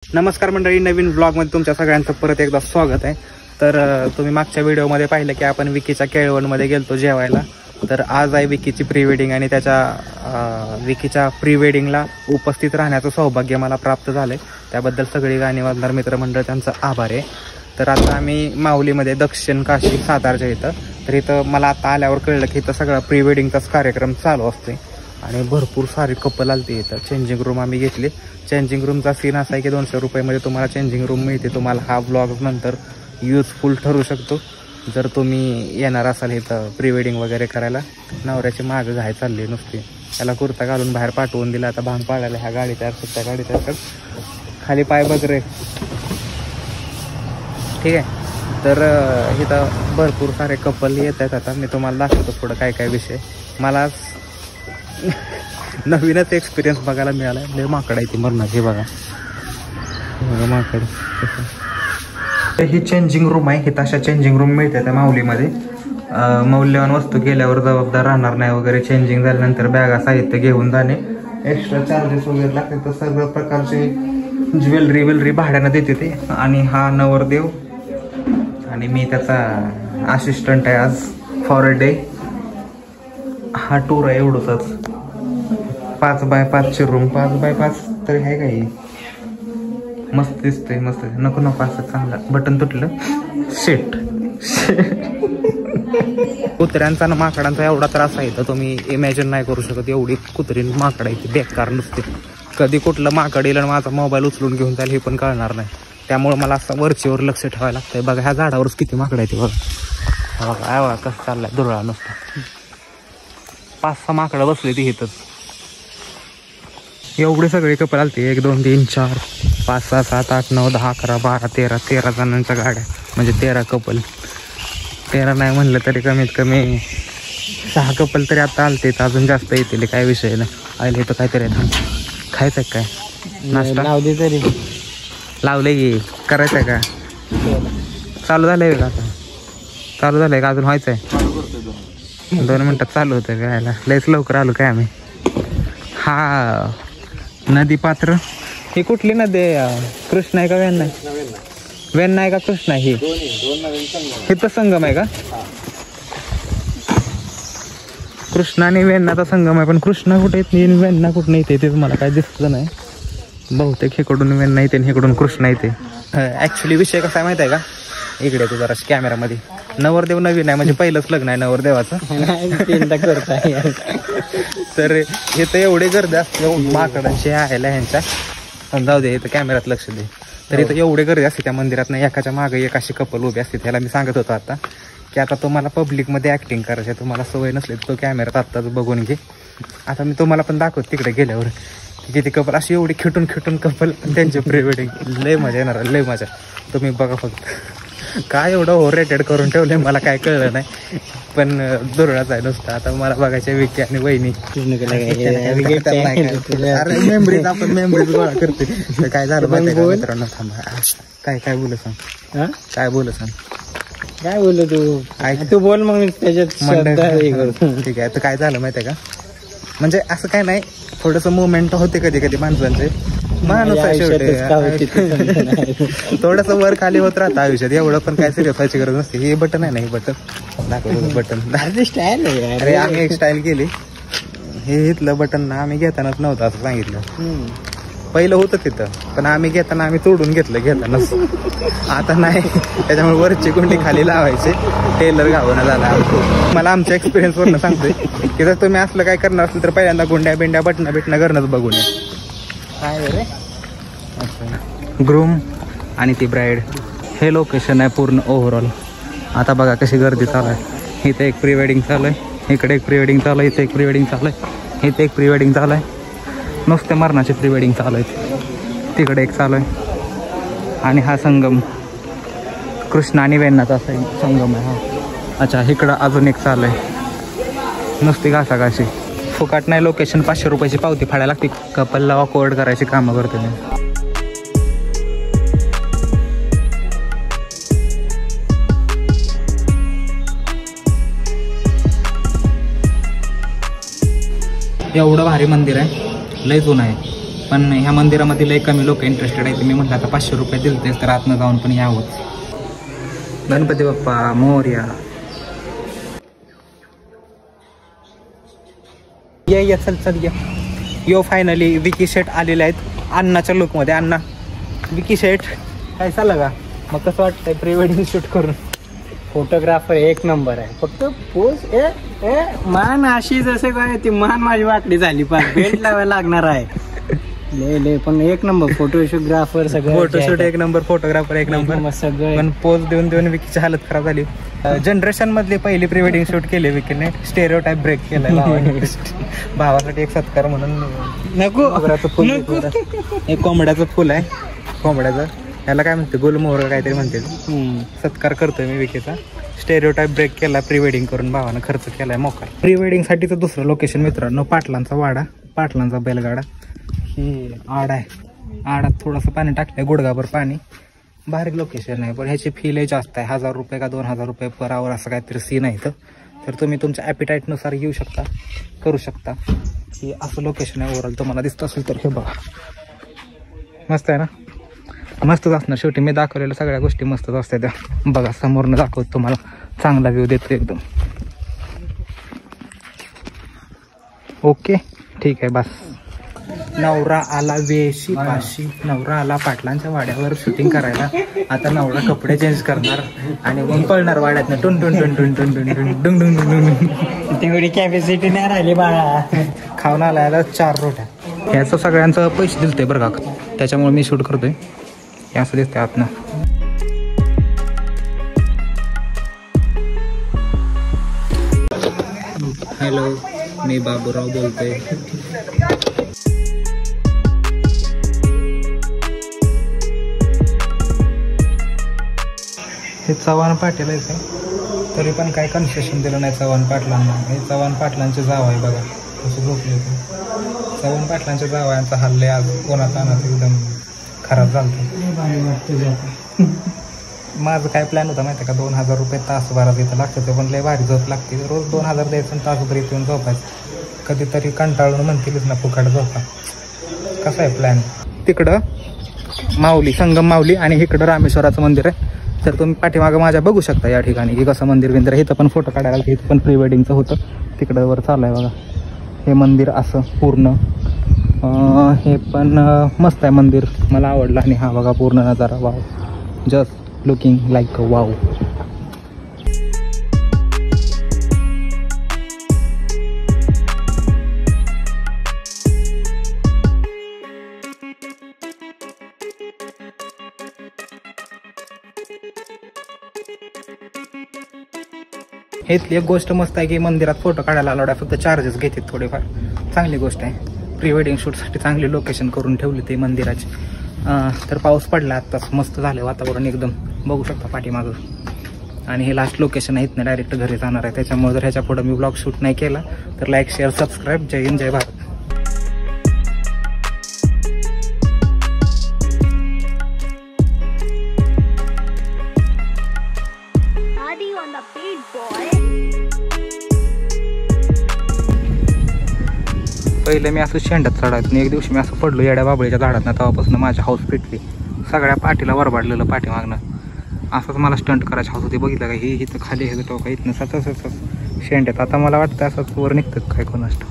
नमस्कार मंडळी, नवीन ब्लॉगमध्ये तुमच्या सगळ्यांचं परत एकदा स्वागत आहे. तर तुम्ही मागच्या व्हिडिओमध्ये पाहिलं की आपण विकीच्या केळवणमध्ये गेलतो जेवायला. तर आज आहे विकीची प्री वेडिंग आणि त्याच्या विकीच्या प्री वेडिंगला उपस्थित राहण्याचं सौभाग्य मला प्राप्त झालं. त्याबद्दल सगळी गाणी वाजणार मित्रमंडळ त्यांचं आभार आहे. तर आता आम्ही माऊलीमध्ये दक्षिण काशी सातारच्या इथं. तर इथं मला आता आल्यावर कळलं की इथं सगळा प्री वेडिंगचाच कार्यक्रम चालू असते आणि भरपूर सारे कपल आलते इथं. चेंजिंग रूम आम्ही घेतली. चेंजिंग रूमचा सीन असा आहे की 200 रुपयामध्ये तुम्हाला चेंजिंग रूम मिळते. तुम्हाला हा ब्लॉग नंतर युजफुल ठरू शकतो जर तुम्ही येणार असाल इथं प्री वेडिंग वगैरे करायला. नवऱ्याची मागं घाय चालली नुसती. त्याला कुर्ता घालून बाहेर पाठवून दिला. आता भांग पाडायला ह्या गाडी तयार सुद्धा गाडी तयार खाली पाय बघ रे. ठीक आहे. तर इथं भरपूर सारे कपल येत आहेत. आता मी तुम्हाला दाखवतो पुढं काय काय विषय. मला नवीनच एक्सपिरियन्स बघायला मिळाला. लय माकड आहे ती मरणाची. बघा माकड. ही चेंजिंग रूम आहे. ही तशा चेंजिंग रूम मिळते त्या माऊलीमध्ये. मौल्यवान वस्तू गेल्यावर जबाबदार राहणार नाही वगैरे. चेंजिंग झाल्यानंतर बॅगा साहित्य घेऊन जाणे. एक्स्ट्रा चार्जेस वगैरे लागते. तर सर्व प्रकारचे ज्वेलरी भाड्यानं देते ते. आणि हा नवरदेव आणि मी त्याचा असिस्टंट आहे आज फॉर अ डे. हा टूर आहे एवढंच. 5x5 room. 5x5 तरी आहे काही. मस्त दिसतंय. मस्त नको असं चांगला. बटन तुटलं. शेट कुत्र्यांचा ना माकडांचा एवढा त्रास आहे तर तुम्ही इमॅजिन नाही करू शकत. एवढी कुत्री माकड आहे ती बेकार नुसते. कधी कुठलं माकड येईल आणि माझा मोबाईल उचलून घेऊन जाईल हे पण कळणार नाही. त्यामुळे मला असं वरचीवर लक्ष ठेवायला लागतंय. बघा ह्या झाडावरच किती माकड आहे ते. बघा बघा कसं चाललाय दुरळा नुसता. 5-6 माकडं बसले ती इथंच. एवढे सगळे कपल आलते. 1 2 3 4 5 6 7 8 9 10 11 12 13 जणांच्या गाड्या. म्हणजे 13 कपल. 13 नाही म्हणलं तरी कमीत कमी 6 कपल तरी आता आलते. अजून जास्त येतील. काय विषय नाही. आले तर काहीतरी खायचं काय नाश्ता लावले तरी लावले की करायचंय का. चालू झालंय का आता. चालू झालंय का अजून व्हायचंय. 2 मिनिटात चालू होतं काय. लयच लवकर आलो काय आम्ही. हा नदी पात्र. ही कुठली नदी. कृष्ण आहे का वेण्णा आहे. वेण्णा आहे का कृष्णा. ही इथं संगम आहे का. कृष्णा आणि वेण्णाचा संगम आहे. पण कृष्णा कुठे येत नाही वेण्णा कुठं येते ते मला काय दिसलं नाही. बहुतेक हेकडून वेण्णा येते आणि हेकडून कृष्णा येते. ऍक्च्युली विषय कसा आहे माहिती आहे का. इकडे तू जरा कॅमेरामध्ये. नवरदेव नवीन आहे म्हणजे पहिलंच लग्न आहे नवरदेवाचं. तर हे तर एवढे गर्दी असते माकडांची आहे ह्यांच्या. जाऊ दे इथं कॅमेऱ्यात लक्ष दे. तर इथं एवढे गर्दी असते त्या मंदिरात. नाही एकाच्या मागे एक अशी कपल उभी असते. त्याला मी सांगत होतो आता की आता तुम्हाला पब्लिकमध्ये ऍक्टिंग करायची. तुम्हाला सवय नसली तर तो कॅमेऱ्यात आत्ताच बघून घे. आता मी तुम्हाला पण दाखवतो तिकडे गेल्यावर किती कपल अशी एवढी खिटून कपल त्यांचे प्री वेडिंग. लय मजा येणार. लय मजा. तुम्ही बघा फक्त. काय एवढं ओव्हर रेटेड करून ठेवलंय मला काय कळलं नाही. पण दुरळाच आहे नुसतं. आता मला बघायच्या विकी आणि वहिनी. मेमरीज आपण मेमरीज गोळा करते. काय झालं मित्रांनो. थांबा. काय बोल सांग. काय बोल सांग. काय बोललो तू बोल मग त्याच्यात. ठीक आहे. तर काय झालं माहिती आहे का. म्हणजे असं काय नाही. थोडंसं मुवमेंट होते कधी कधी माणसांचे. माणूस थोडंसं वर खाली होत राहतं आयुष्यात. एवढं पण काय सिरियस व्हायची गरज नसते. हे बटन आहे ना. हे बटन दाखवतो. Button style. अरे आम्ही एक स्टाईल केली. हे इथलं बटन ना आम्ही घेतानाच नव्हतं असं सांगितलं. पहिलं होतं तिथं पण आम्ही घेताना आम्ही तोडून घेतानाच. आता नाही. त्याच्यामुळे वरची गुंडी खाली लावायचे. टेलर गावना झाला. मला आमच्या एक्सपिरियन्स वरनं सांगतोय की जर तुम्ही असलं काय करणार असेल तर पहिल्यांदा गुंड्या बिंड्या बटणं करणंच बघून या. काय रे. ग्रूम आणि ती ब्राईड. हे लोकेशन आहे पूर्ण ओव्हरऑल. आता बघा कशी गर्दी चालू आहे. इथे एक प्री वेडिंग चालू आहे. इकडे एक प्री वेडिंग चालू आहे. इथे एक प्री वेडिंग चालू आहे. इथे एक प्री वेडिंग चालू आहे. नुसते मरणाचे प्री वेडिंग चालू आहेत. तिकडे एक चालू आहे. आणि हा संगम कृष्णा आणि वेण्णाचा संगम आहे हा. अच्छा इकडं अजून एक चालू आहे. नुसती घासाघाशी. फुकाट नाही. लोकेशन 500 रुपयाची पावती फाडायला लागते. कपलला ऑकवर्ड करायची कामं करते मी. एवढं भारी मंदिर आहे. लय जुनं आहे. पण ह्या मंदिरामध्ये लय कमी लोक इंटरेस्टेड आहेत. मी म्हटलं आता 500 रुपये दिलतेच तर आतनं जाऊन पण यावं. गणपती बाप्पा मोरया. या चल यो फायनली विकी शेट आलेले आहेत अण्णाच्या लुकमध्ये. अण्णा विकी शेट काय चाललं का? मग कसं वाटतंय प्री वेडिंग शूट करून? फोटोग्राफर एक नंबर आहे. फक्त पोज मान अशी जसं काय ती मान माझी वाकडी झाली पण बेल्ट लावायला लागणार आहे. ले पण एक नंबर फोटोग्राफर सगळं. फोटोशूट एक नंबर, फोटोग्राफर एक नंबर सगळं. पण पोज देऊन विकीची हालत खराब झाली. जनरेशन मधली पहिली प्री वेडिंग शूट केली विकीने. स्टेरिओटाइप ब्रेक केलाय. भावासाठी एक सत्कार म्हणून नको फुल. एक कोंबड्याचं फुल आहे. कोंबड्याचं याला काय म्हणते, गुलमोहर काहीतरी म्हणते. सत्कार करतोय मी विकीचा. स्टेरिओटाइप ब्रेक केला प्री वेडिंग करून. भावानं खर्च केलाय मोका. प्री वेडिंग साठीचं दुसरं लोकेशन मित्रांनो पाटलांचा वाडा, पाटलांचा बैलगाडा. ही आड आहे. आडात थोडंसं पाणी टाकलंय, गुडगाभर पाणी. भारी लोकेशन आहे पण ह्याची फी लय जास्त आहे. 1000 रुपये का 2000 रुपये पर आवर असं काहीतरी सीन आहे. तर तुम्ही तुमच्या ॲपिटाईटनुसार येऊ शकता, करू शकता. ही असं लोकेशन आहे. ओव्हरऑल तुम्हाला दिसत असेल तर हे बघा. मस्त आहे ना? मस्तच असणार. शेवटी मी दाखवलेल्या सगळ्या गोष्टी मस्तच असतात त्या. बघा समोरनं दाखवतो तुम्हाला, चांगला व्ह्यू देतो एकदम. ओके ठीक आहे बस. नवरा आला वेशी पाशी, नवरा आला पाटलांच्या वाड्यावर शूटिंग करायला. आता नवरा कपडे चेंज करणार आणि मग पळणार वाड्यातनं. टुन टुन टुन टुन टुन टुन टुन डुंग डुंग डुंग. तेवढी कॅपॅसिटी नाही राहिली बाळा. खाऊन आला 4 रोट्या. ह्याचं सगळ्यांचं पैसे दिलते बरं का, त्याच्यामुळे मी शूट करतोय. हे असं दिसतंय आतनं. हॅलो, मी बाबूराव बोलतोय. हे चव्हाण पाटील आहे तरी पण काही कन्सेशन दिलं नाही चव्हाण पाटलांना. हे चव्हाण पाटलांचे जाव आहे बघा असं झोपले ते. चव्हाण पाटलांच्या जावयांचा हल्ले आज कोणाचा अनाथ एकदम खराब झालं. माझं काय प्लॅन होता माहिती आहे का, 2000 रुपये तासभरात इथं लागतं. ते पण लय भारी झोप लागते. रोज 2000 द्यायचं आणि तासभर येऊन झोपायचं. कधीतरी कंटाळून म्हणतीलच ना फुकाट झोपा. कसा आहे प्लॅन? तिकडं माऊली, संगम माऊली आणि इकडं रामेश्वराचं मंदिर आहे. तर तुम्ही पाठीमागं माझ्या बघू शकता या ठिकाणी की कसं मंदिर बिंदिर. इथं पण फोटो काढायला, इथं पण प्री वेडिंगचं होतं. तिकडं वर चालू आहे बघा हे मंदिर असं पूर्ण. हे पण मस्त आहे मंदिर, मला आवडलं. आणि हा बघा पूर्ण नजारा. Wow, just looking like wow. इथली एक गोष्ट मस्त आहे की मंदिरात फोटो काढायला अलाउड आहे, फक्त चार्जेस घेतात थोडेफार. चांगली गोष्ट आहे. प्री वेडिंग शूटसाठी चांगली लोकेशन करून ठेवली ते मंदिराची. तर पाऊस पडला आत्ताच, मस्त झालं वातावरण एकदम. बघू शकता पाठीमागं. आणि हे लास्ट लोकेशन आहे. इथनं डायरेक्ट घरी जाणार आहे. त्याच्यामुळे जर ह्याच्या पुढं मी ब्लॉग शूट नाही केला तर लाईक, शेअर, सबस्क्राईब. जय हिंद, जय भारत. पहिले मी असं शेंडात चढायचं. एक दिवशी मी असं पडलो येड्या बाबळीच्या झाडात ना, तेव्हापासून माझी हाऊस पेटली. सगळ्या पाठीला वरबाडलेलं पाठीमागनं. असंच मला स्टंट करायची हाऊस होती. बघितलं का, ही इथं खाली हे टोका इथनं सतत शेंड्यात. आता मला वाटतं असंच वर निघतं काय कोणाष्ट.